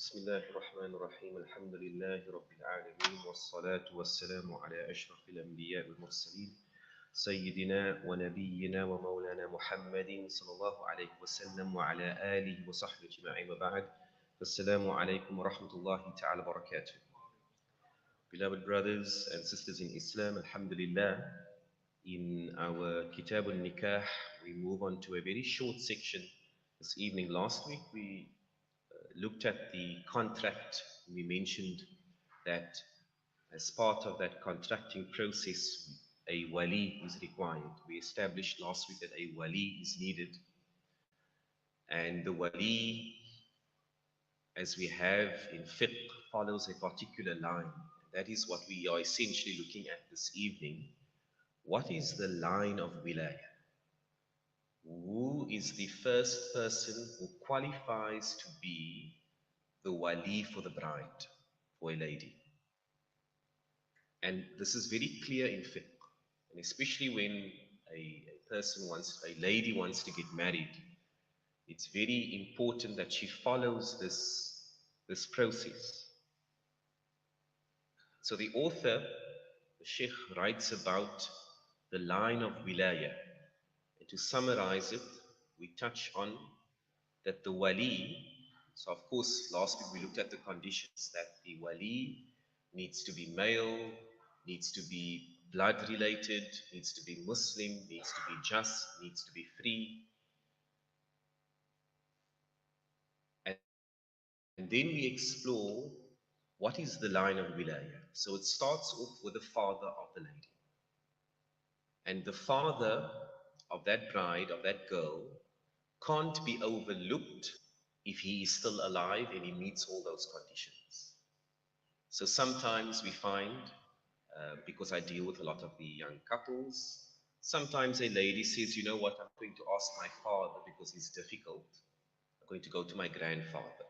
بسم الله الرحمن الرحيم الحمد لله رب العالمين والصلاة والسلام على أشرف الأنبياء والمرسلين سيدنا ونبينا ومولانا محمد صلى الله عليه وسلم وعلى آله وصحبه أجمعين وبعد السلام عليكم ورحمة الله تعالى وبركاته. Beloved brothers and sisters in Islam, Alhamdulillah, in our Kitab al-Nikah, we move on to a very short section this evening. Last week we looked at the contract. We mentioned that as part of that contracting process, a wali is required. We established last week that a wali is needed. And the wali, as we have in fiqh, follows a particular line. That is what we are essentially looking at this evening. What is the line of wilayah? Who is the first person who qualifies to be the wali for the bride, for a lady? And this is very clear in fiqh, and especially when a lady wants to get married, it's very important that she follows this process. So the author, the Shaykh, writes about the line of wilayah. And to summarize it, we touch on that the wali, so of course last week we looked at the conditions, that the wali needs to be male, needs to be blood related, needs to be Muslim, needs to be just, needs to be free. And then we explore what is the line of wilayah. So it starts off with the father of the lady. And the father of that bride, of that girl, can't be overlooked if he is still alive and he meets all those conditions. So sometimes we find, because I deal with a lot of the young couples, sometimes a lady says, you know what, I'm going to ask my father because he's difficult. I'm going to go to my grandfather.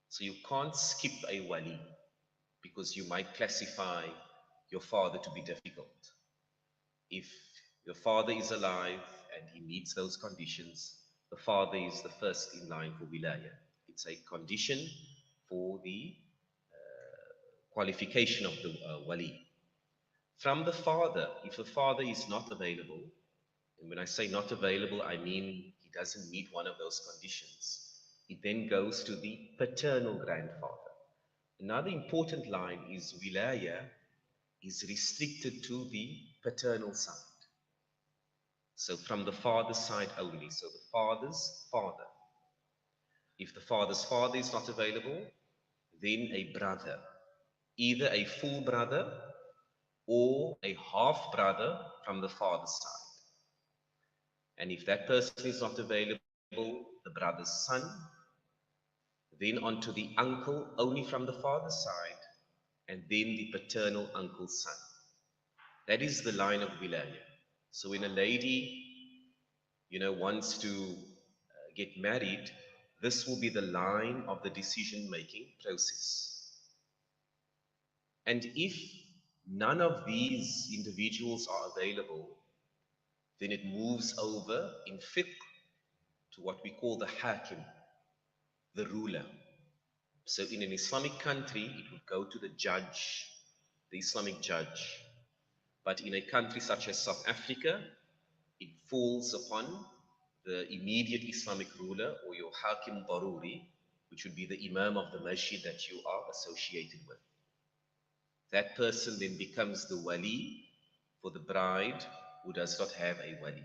So you can't skip a wali because you might classify your father to be difficult. If your father is alive and he meets those conditions, the father is the first in line for wilayah. It's a condition for the qualification of the wali. From the father, if the father is not available, and when I say not available, I mean he doesn't meet one of those conditions, it then goes to the paternal grandfather. Another important line is wilayah is restricted to the paternal side. So from the father's side only. So the father's father. If the father's father is not available, then a brother, either a full brother or a half brother from the father's side. And if that person is not available, the brother's son, then onto the uncle only from the father's side, and then the paternal uncle's son. That is the line of wilayah. So when a lady, wants to get married, this will be the line of the decision-making process. And if none of these individuals are available, then it moves over in fiqh to what we call the hakim, the ruler. So in an Islamic country, it would go to the judge, the Islamic judge. But in a country such as South Africa, it falls upon the immediate Islamic ruler, or your hakim daruri, which would be the imam of the masjid that you are associated with. That person then becomes the wali for the bride who does not have a wali.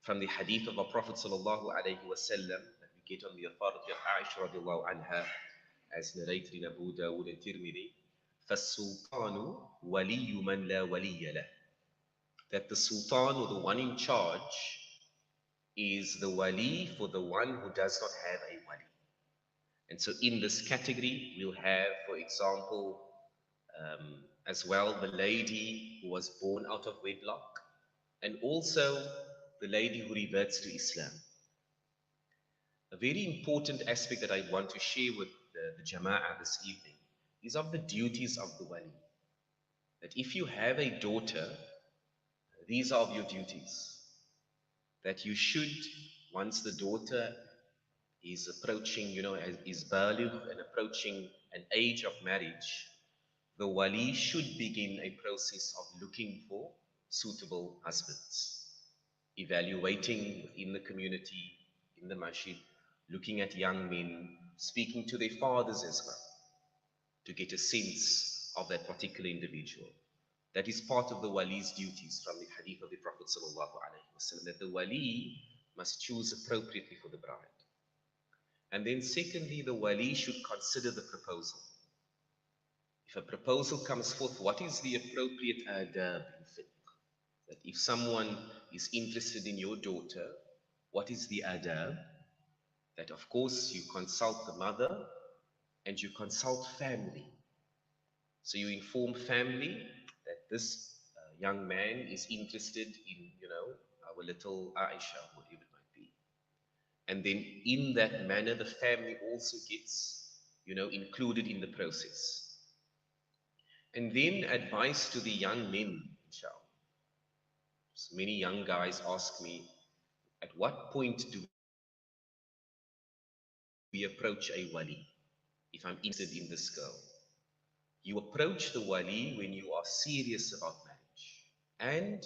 From the hadith of our Prophet sallallahu alaihi wasallam that we get on the authority of Aisha radiallahu anha, as narrated in Abu Dawud and Tirmidhi, فَالسُّلْطَانُ وَلِيُّ مَنْ لَا وَلِيَّ لَهُ. That the sultan, or the one in charge, is the wali for the one who does not have a wali. And so in this category, we'll have, for example, as well, the lady who was born out of wedlock, and also the lady who reverts to Islam. A very important aspect that I want to share with the Jama'ah this evening is of the duties of the wali. That if you have a daughter, these are of your duties. That you should, once the daughter is approaching, is baligh and approaching an age of marriage, the wali should begin a process of looking for suitable husbands, evaluating in the community, in the masjid, looking at young men, speaking to their fathers as well, to get a sense of that particular individual. That is part of the wali's duties from the hadith of the Prophet ﷺ, that the wali must choose appropriately for the bride. And then secondly, the wali should consider the proposal. If a proposal comes forth, what is the appropriate adab in fiqh? That if someone is interested in your daughter, what is the adab? That of course you consult the mother and you consult family. So you inform family that this young man is interested in, our little Aisha, whatever it might be. And then in that manner, the family also gets, included in the process. And then advice to the young men, inshallah. So many young guys ask me, at what point do we approach a wali if I'm interested in this girl? You approach the wali when you are serious about marriage. And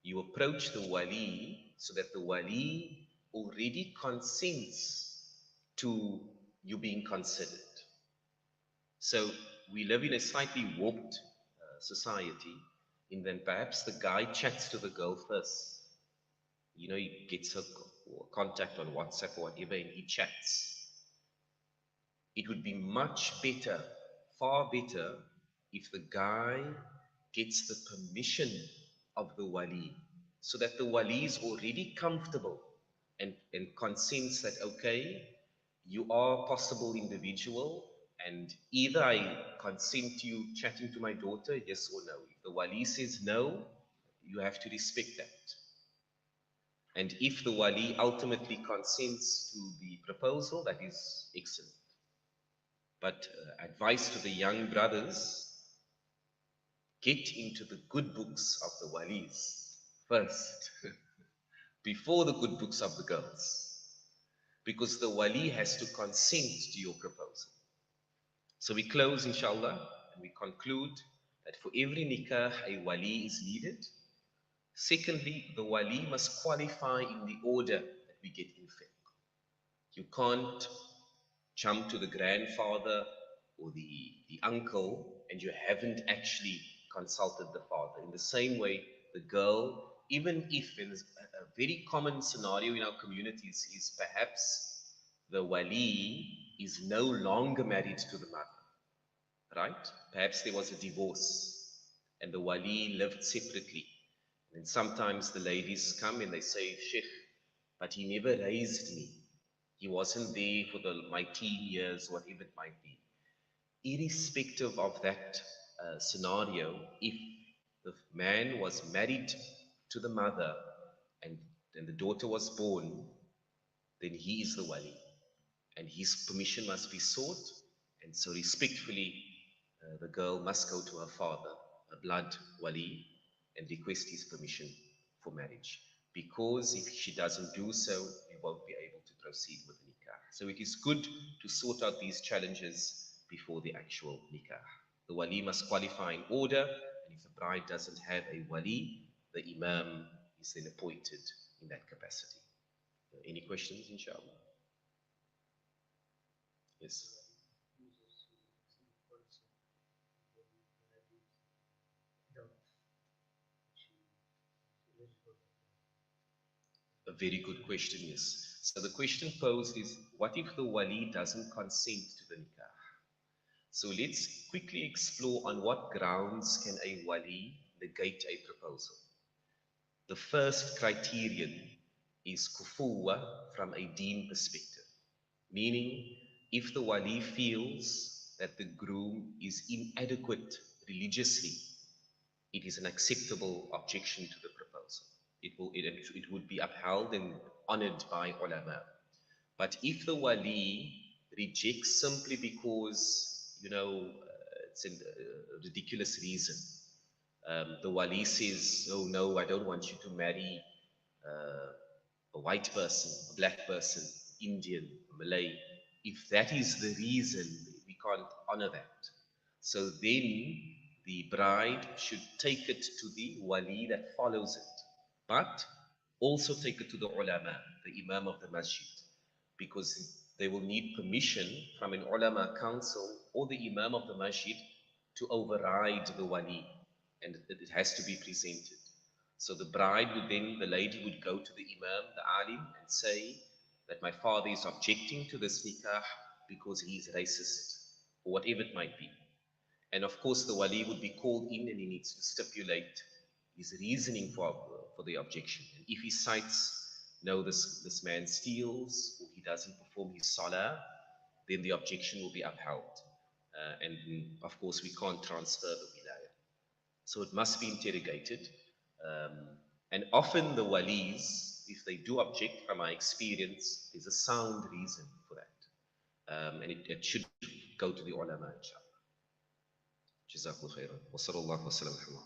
you approach the wali so that the wali already consents to you being considered. So we live in a slightly warped society in that perhaps the guy chats to the girl first. He gets her contact on WhatsApp or whatever and he chats. It would be much better, far better, if the guy gets the permission of the wali, so that the wali is already comfortable and consents that, okay, you are a possible individual, and either I consent to you chatting to my daughter, yes or no. If the wali says no, you have to respect that. And if the wali ultimately consents to the proposal, that is excellent. But advice to the young brothers, get into the good books of the walis first, before the good books of the girls. Because the wali has to consent to your proposal. So we close, inshallah, and we conclude that for every nikah, a wali is needed. Secondly, the wali must qualify in the order that we get in fiqh. You can't jump to the grandfather or the uncle and you haven't actually consulted the father. In the same way, the girl, even if there's a very common scenario in our communities is perhaps the wali is no longer married to the mother, right? Perhaps there was a divorce and the wali lived separately. And sometimes the ladies come and they say, Sheikh, but he never raised me. He wasn't there for my teen years, whatever it might be. Irrespective of that scenario, if the man was married to the mother and then the daughter was born, then he is the wali. And his permission must be sought. And so respectfully, the girl must go to her father, a blood wali, and request his permission for marriage. Because if she doesn't do so, we won't be able to proceed with the nikah. So it is good to sort out these challenges before the actual nikah. The wali must qualify in order, and if the bride doesn't have a wali, the imam is then appointed in that capacity. Any questions, inshallah? Yes. A very good question, yes. So the question posed is, what if the wali doesn't consent to the nikah? So let's quickly explore on what grounds can a wali negate a proposal. The first criterion is kufuwa from a deen perspective, meaning if the wali feels that the groom is inadequate religiously, it is an acceptable objection to the proposal. It would be upheld and honored by ulama. But if the wali rejects simply because, it's a ridiculous reason, the wali says, oh no, I don't want you to marry a white person, a black person, Indian, Malay, if that is the reason, we can't honor that. So then the bride should take it to the wali that follows it, but also take it to the ulama, the imam of the masjid, because they will need permission from an ulama council or the imam of the masjid to override the wali, and it has to be presented. So the bride would then, the lady would go to the imam, the alim, and say that my father is objecting to this nikah because he is racist, or whatever it might be. And of course, the wali would be called in and he needs to stipulate his reasoning for the objection. And if he cites, no, this man steals or he doesn't perform his salah, then the objection will be upheld. And of course, we can't transfer the wilayah. So it must be interrogated. Um, and often the walis, if they do object, from my experience, there's a sound reason for that. And it should go to the ulama, inshallah. جزاكم خيرا وصلى الله وسلم على